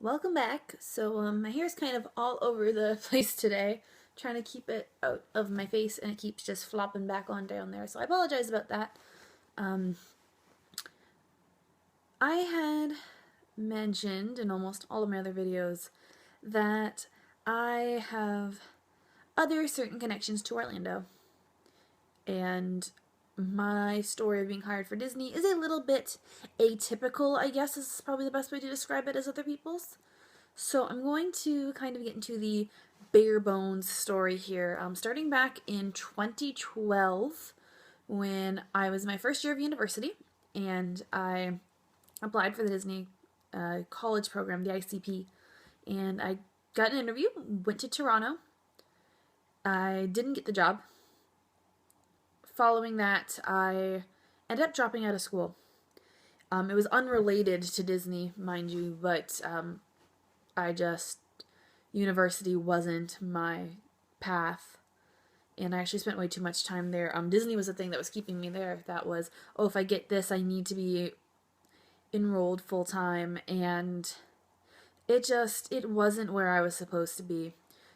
Welcome back. My hair's kind of all over the place today, trying to keep it out of my face, and it keeps just flopping back on down there, so I apologize about that. Um, I had mentioned in almost all of my other videos that I have other certain connections to Orlando, and my story of being hired for Disney is a little bit atypical, I guess is probably the best way to describe it, as other people's. So I'm going to kind of get into the bare bones story here. Starting back in 2012, when I was in my first year of university, and I applied for the Disney college program, the ICP, and I got an interview, went to Toronto. I didn't get the job. Following that, I ended up dropping out of school. It was unrelated to Disney, mind you, but university wasn't my path, and I actually spent way too much time there. Disney was the thing that was keeping me there. That was, oh, if I get this, I need to be enrolled full time, and it wasn't where I was supposed to be.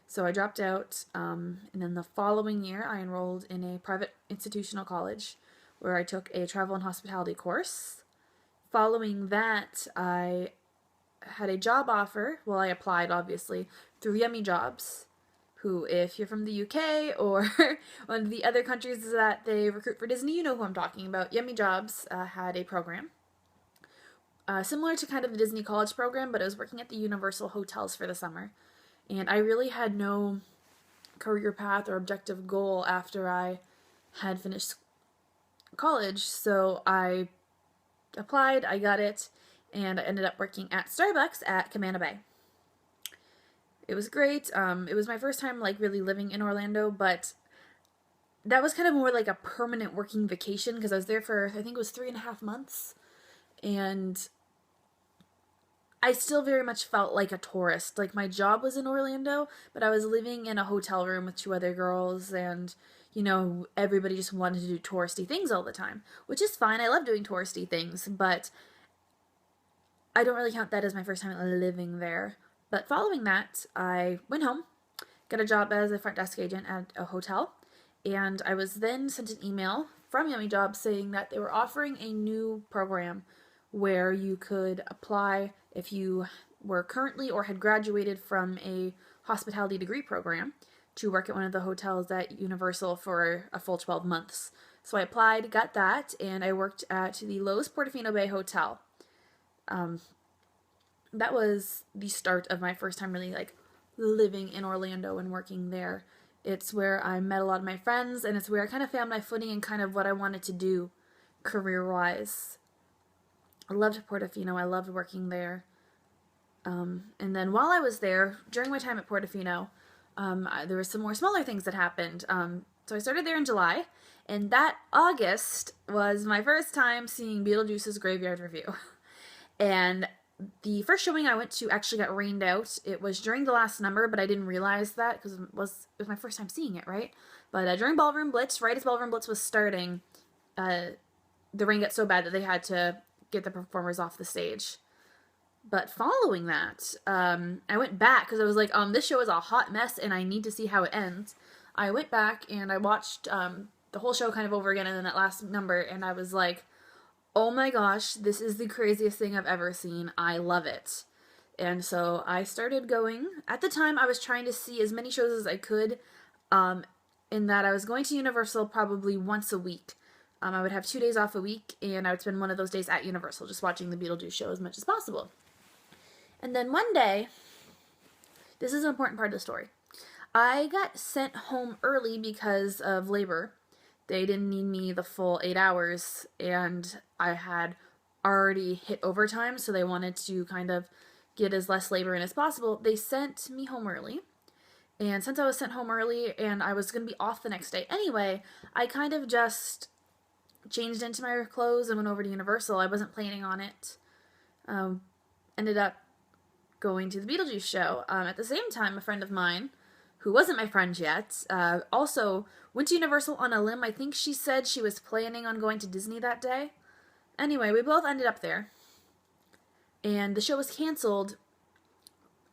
So I dropped out, and then the following year I enrolled in a private institutional college where I took a travel and hospitality course. Following that, I had a job offer. Well, I applied, obviously, through Yummy Jobs, who, if you're from the UK or one of the other countries that they recruit for Disney, you know who I'm talking about. Yummy Jobs had a program similar to kind of the Disney College program, but I was working at the Universal hotels for the summer. And I really had no career path or objective goal after I had finished college, so I applied, I got it, and I ended up working at Starbucks at Cabana Bay. It was great. It was my first time really living in Orlando, but that was kind of more like a permanent working vacation because I was there for, I think it was 3.5 months, and I still very much felt like a tourist. Like, my job was in Orlando, but I was living in a hotel room with 2 other girls, and everybody just wanted to do touristy things all the time, which is fine. I love doing touristy things, but I don't really count that as my first time living there. But following that, I went home, got a job as a front desk agent at a hotel, and I was then sent an email from Yummy Jobs saying that they were offering a new program where you could apply if you were currently or had graduated from a hospitality degree program to work at one of the hotels at Universal for a full 12 months. So I applied, got that, and I worked at the Lowe's Portofino Bay Hotel. That was the start of my first time really living in Orlando and working there. It's where I met a lot of my friends, and it's where I kind of found my footing and kind of what I wanted to do career-wise. I loved Portofino. I loved working there. And then while I was there, during my time at Portofino, there were some more smaller things that happened. So I started there in July, and that August was my first time seeing Beetlejuice's Graveyard Review. And the first showing I went to actually got rained out. It was during the last number, but I didn't realize that because it was my first time seeing it, right? But during Ballroom Blitz, right as Ballroom Blitz was starting, the rain got so bad that they had to get the performers off the stage. But following that, I went back because I was like, this show is a hot mess and I need to see how it ends. I went back and I watched the whole show kind of over again and then that last number, and I was like, oh my gosh, this is the craziest thing I've ever seen. I love it. And so I started going. At the time, I was trying to see as many shows as I could, in that I was going to Universal probably once a week. I would have 2 days off a week, and I would spend one of those days at Universal just watching the Beetlejuice show as much as possible. And then one day, this is an important part of the story, I got sent home early because of labor. They didn't need me the full 8 hours, and I had already hit overtime, so they wanted to kind of get as less labor in as possible. They sent me home early, and since I was sent home early and I was going to be off the next day anyway, I kind of just changed into my clothes and went over to Universal. I wasn't planning on it. Ended up going to the Beetlejuice show. At the same time, a friend of mine, who wasn't my friend yet, also went to Universal on a limb. I think she said she was planning on going to Disney that day. Anyway, we both ended up there. And the show was canceled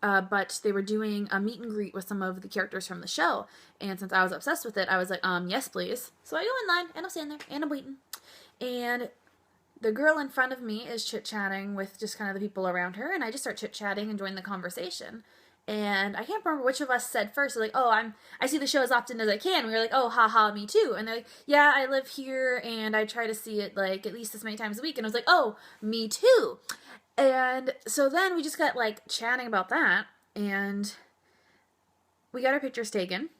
but they were doing a meet and greet with some of the characters from the show. And since I was obsessed with it, I was like, yes, please. So I go in line, and I'm standing there, and I'm waiting. And the girl in front of me is chit-chatting with just kind of the people around her, and I just start chit-chatting and join the conversation. And I can't remember which of us said first. They're like, oh, I see the show as often as I can. We were like, oh, haha, me too. And they're like, yeah, I live here, and I try to see it, like, at least this many times a week. And I was like, oh, me too. And so then we just got, like, chatting about that, and we got our pictures taken.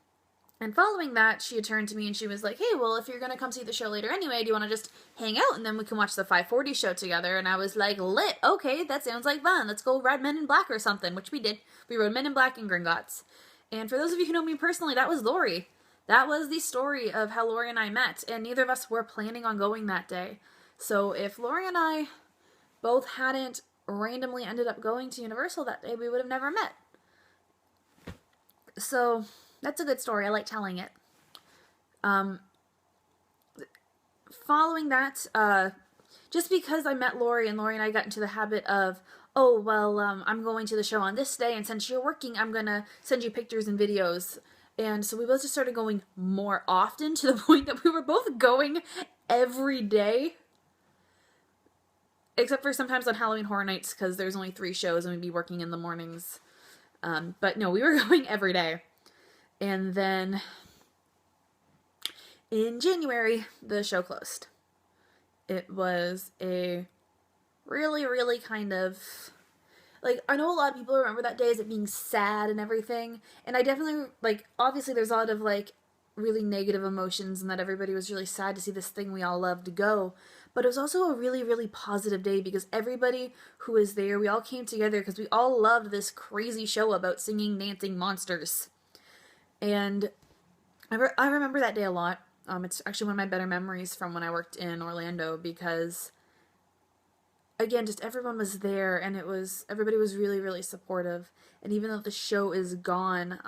And following that, she had turned to me and she was like, hey, well, if you're going to come see the show later anyway, do you want to just hang out and then we can watch the 540 show together? And I was like, lit. Okay, that sounds like fun. Let's go ride Men in Black or something, which we did. We rode Men in Black in Gringotts. And for those of you who know me personally, that was Lori. That was the story of how Lori and I met. And neither of us were planning on going that day. So if Lori and I both hadn't randomly ended up going to Universal that day, we would have never met. So that's a good story. I like telling it. Following that, just because I met Lori and Lori and I got into the habit of, oh, well, I'm going to the show on this day, and since you're working, I'm going to send you pictures and videos. And so we both just started going more often to the point that we were both going every day. Except for sometimes on Halloween Horror Nights, because there's only 3 shows and we'd be working in the mornings. But no, we were going every day. And then in January, the show closed. It was a really, really kind of, like, I know a lot of people remember that day as it being sad and everything. And I definitely, like, obviously there's a lot of, like, really negative emotions and that everybody was really sad to see this thing we all loved go. But it was also a really, really positive day because everybody who was there, we all came together because we all loved this crazy show about singing, dancing monsters. And I remember that day a lot. It's actually one of my better memories from when I worked in Orlando because, again, just everyone was there and everybody was really, really supportive. And even though the show is gone,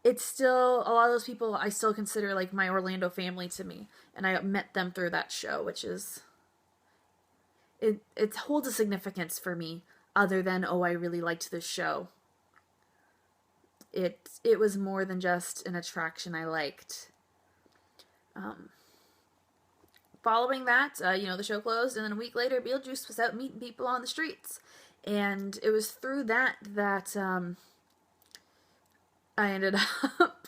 it's still, a lot of those people I still consider like my Orlando family to me. And I met them through that show, which is, it holds a significance for me other than, oh, I really liked this show. It was more than just an attraction I liked. Following that, the show closed, and then a week later, Beetlejuice was out meeting people on the streets. And it was through that I ended up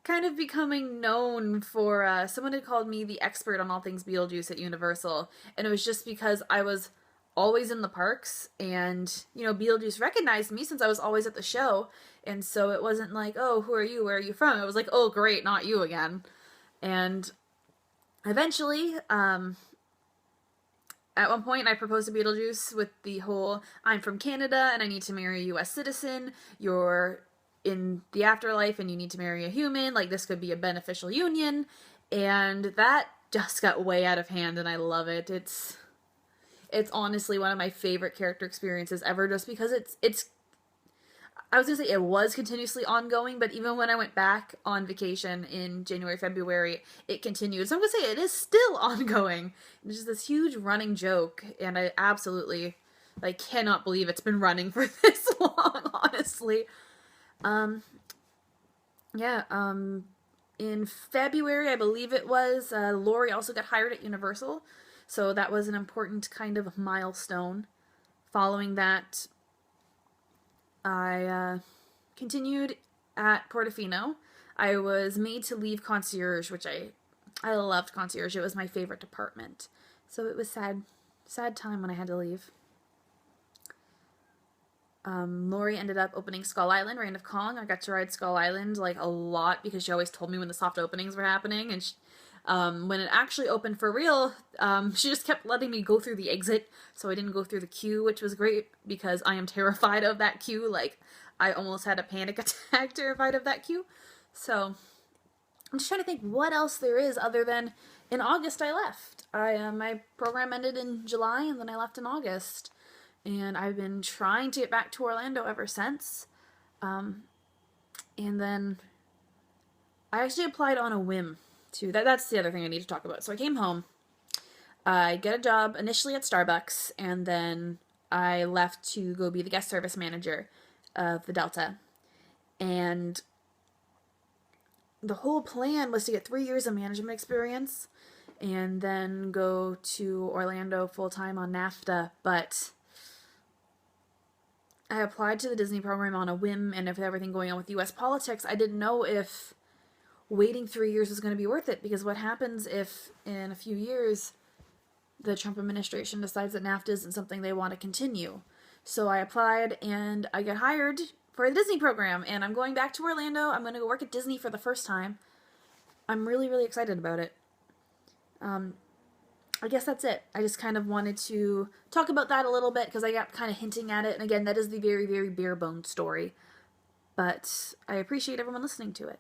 kind of becoming known for, someone had called me the expert on all things Beetlejuice at Universal, and it was just because I was always in the parks, and, Beetlejuice recognized me since I was always at the show, and so it wasn't like, oh, who are you, where are you from? It was like, oh, great, not you again. And eventually, at one point, I proposed to Beetlejuice with the whole, I'm from Canada, and I need to marry a U.S. citizen, you're in the afterlife, and you need to marry a human, like, this could be a beneficial union, and that just got way out of hand, and I love it. It's honestly one of my favorite character experiences ever, just because I was going to say it was continuously ongoing, but even when I went back on vacation in January, February, it continued. So I'm going to say it is still ongoing. It's just this huge running joke, and I absolutely, cannot believe it's been running for this long, honestly. In February, I believe it was, Lori also got hired at Universal, so that was an important kind of milestone. Following that, I continued at Portofino. I was made to leave concierge, which I loved concierge. It was my favorite department. So it was sad time when I had to leave. Lori ended up opening Skull Island, Reign of Kong. I got to ride Skull Island a lot because she always told me when the soft openings were happening, and when it actually opened for real, she just kept letting me go through the exit, so I didn't go through the queue, which was great because I am terrified of that queue. I almost had a panic attack terrified of that queue. So I'm just trying to think what else there is other than in August I left. My program ended in July, and then I left in August. And I've been trying to get back to Orlando ever since. And then I actually applied on a whim too. That's the other thing I need to talk about. So I came home. I get a job initially at Starbucks, and then I left to go be the guest service manager of the Delta. And the whole plan was to get 3 years of management experience and then go to Orlando full-time on NAFTA. But I applied to the Disney program on a whim, and with everything going on with U.S. politics, I didn't know if waiting 3 years was going to be worth it, because what happens if in a few years the Trump administration decides that NAFTA isn't something they want to continue? So I applied, and I got hired for the Disney program, and I'm going back to Orlando. I'm going to go work at Disney for the first time. I'm really, really excited about it. I guess that's it. I just kind of wanted to talk about that a little bit because I got kind of hinting at it. And again, that is the very, very bare bones story. But I appreciate everyone listening to it.